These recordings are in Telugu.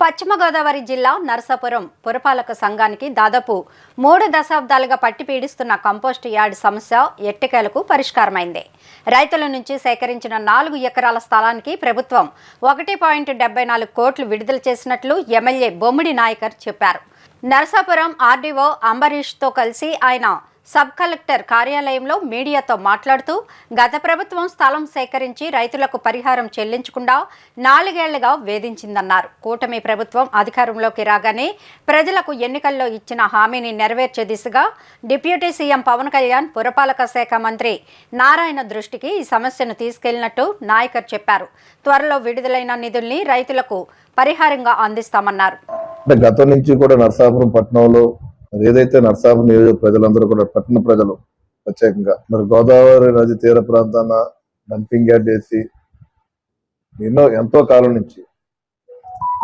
పశ్చిమ గోదావరి జిల్లా నరసాపురం పురపాలక సంఘానికి దాదాపు 3 దశాబ్దాలుగా పట్టి పీడిస్తున్న కంపోస్ట్ యార్డ్ సమస్య ఎట్టకేలకు పరిష్కారమైంది. రైతుల నుంచి సేకరించిన 4 ఎకరాల స్థలానికి ప్రభుత్వం 1.74 కోట్లు విడుదల చేసినట్లు ఎమ్మెల్యే బొమ్మిడి నాయకర్ చెప్పారు. నరసాపురం ఆర్డీఓ అంబరీష్తో కలిసి ఆయన సబ్ కలెక్టర్ కార్యాలయంలో మీడియాతో మాట్లాడుతూ గత ప్రభుత్వం స్థలం సేకరించి రైతులకు పరిహారం చెల్లించకుండా 4 ఏళ్లుగా వేధించిందన్నారు. కూటమి ప్రభుత్వం అధికారంలోకి రాగానే ప్రజలకు ఎన్నికల్లో ఇచ్చిన హామీని నెరవేర్చే దిశగా డిప్యూటీ సీఎం పవన్ కళ్యాణ్ పురపాలక శాఖ మంత్రి నారాయణ దృష్టికి ఈ సమస్యను తీసుకెళ్లినట్టు నాయకర్ చెప్పారు. త్వరలో విడుదలైన నిధుల్ని రైతులకు పరిహారంగా అందిస్తామన్నారు. గతం నుంచి కూడా నరసాపురం పట్టణంలో ఏదైతే నరసాపురం నియోజక ప్రజలందరూ కూడా పట్టణ ప్రజలు ప్రత్యేకంగా మరి గోదావరి నది తీర ప్రాంతాన డంపింగ్ యార్డ్ వేసి ఎంతో కాలం నుంచి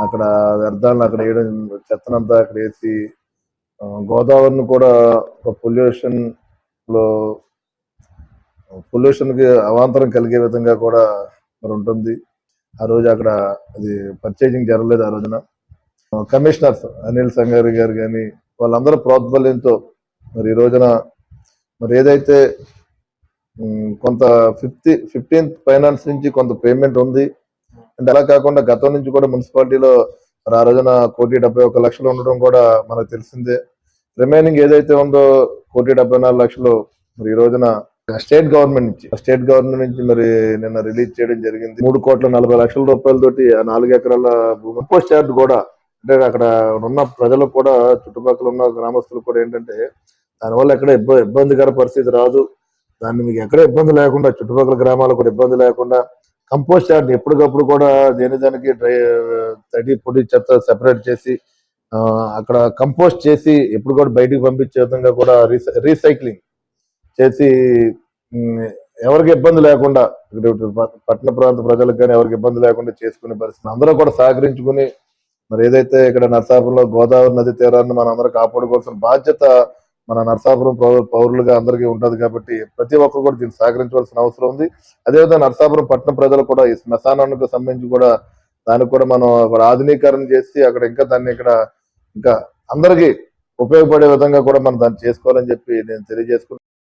అక్కడ వ్యర్థాలను అక్కడ వేయడం, చెత్తనంతా అక్కడ వేసి గోదావరిని కూడా ఒక పొల్యూషన్ కి అవాంతరం కలిగే విధంగా కూడా మరి ఉంటుంది. ఆ రోజు అక్కడ అది పర్చేజింగ్ జరగలేదు. ఆ రోజున కమిషనర్స్ అనిల్ సంగారి గారు కానీ వాళ్ళందరూ ప్రోద్బల్యంతో మరి ఈ రోజున మరి ఏదైతే కొంత 15th ఫైనాన్స్ నుంచి కొంత పేమెంట్ ఉంది అంటే అలా కాకుండా గతం నుంచి కూడా మున్సిపాలిటీలో మరి ఆ రోజున 1,71,00,000 ఉండడం కూడా మనకు తెలిసిందే. రిమైనింగ్ ఏదైతే ఉందో 1,74,00,000 మరి ఈ రోజున స్టేట్ గవర్నమెంట్ నుంచి మరి నిన్న రిలీజ్ చేయడం జరిగింది. 3,40,00,000 రూపాయలతోటి 4 ఎకరాల భూమి కంపోస్ట్ యార్డ్ కూడా అంటే అక్కడ ఉన్న ప్రజలకు కూడా చుట్టుపక్కల ఉన్న గ్రామస్తులకు కూడా ఏంటంటే దానివల్ల ఎక్కడ ఇబ్బందికర పరిస్థితి రాదు. దాన్ని మీకు ఎక్కడ ఇబ్బంది లేకుండా చుట్టుపక్కల గ్రామాలకు కూడా ఇబ్బంది లేకుండా కంపోస్ట్ యార్డ్ ఎప్పటికప్పుడు కూడా దానికి తడి పొడి చెత్త సెపరేట్ చేసి అక్కడ కంపోస్ట్ చేసి ఎప్పుడు కూడా బయటికి పంపించే విధంగా కూడా రీసైక్లింగ్ చేసి ఎవరికి ఇబ్బంది లేకుండా పట్టణ ప్రాంత ప్రజలకు కానీ ఎవరికి ఇబ్బంది లేకుండా చేసుకునే పరిస్థితి అందరూ కూడా సహకరించుకుని మరి ఏదైతే ఇక్కడ నరసాపురంలో గోదావరి నది తీరాన్ని మనం అందరూ కాపాడుకోవాల్సిన బాధ్యత మన నరసాపురం పౌరులుగా అందరికీ ఉంటది. కాబట్టి ప్రతి ఒక్కరు కూడా దీన్ని సహకరించవలసిన అవసరం ఉంది. అదేవిధంగా నరసాపురం పట్టణ ప్రజలు కూడా ఈ శ్మశానానికి సంబంధించి కూడా దానికి కూడా మనం ఆధునీకరణ చేసి అక్కడ ఇంకా అందరికీ ఉపయోగపడే విధంగా కూడా మనం దాన్ని చేసుకోవాలని చెప్పి నేను తెలియజేసుకుంటున్నాను.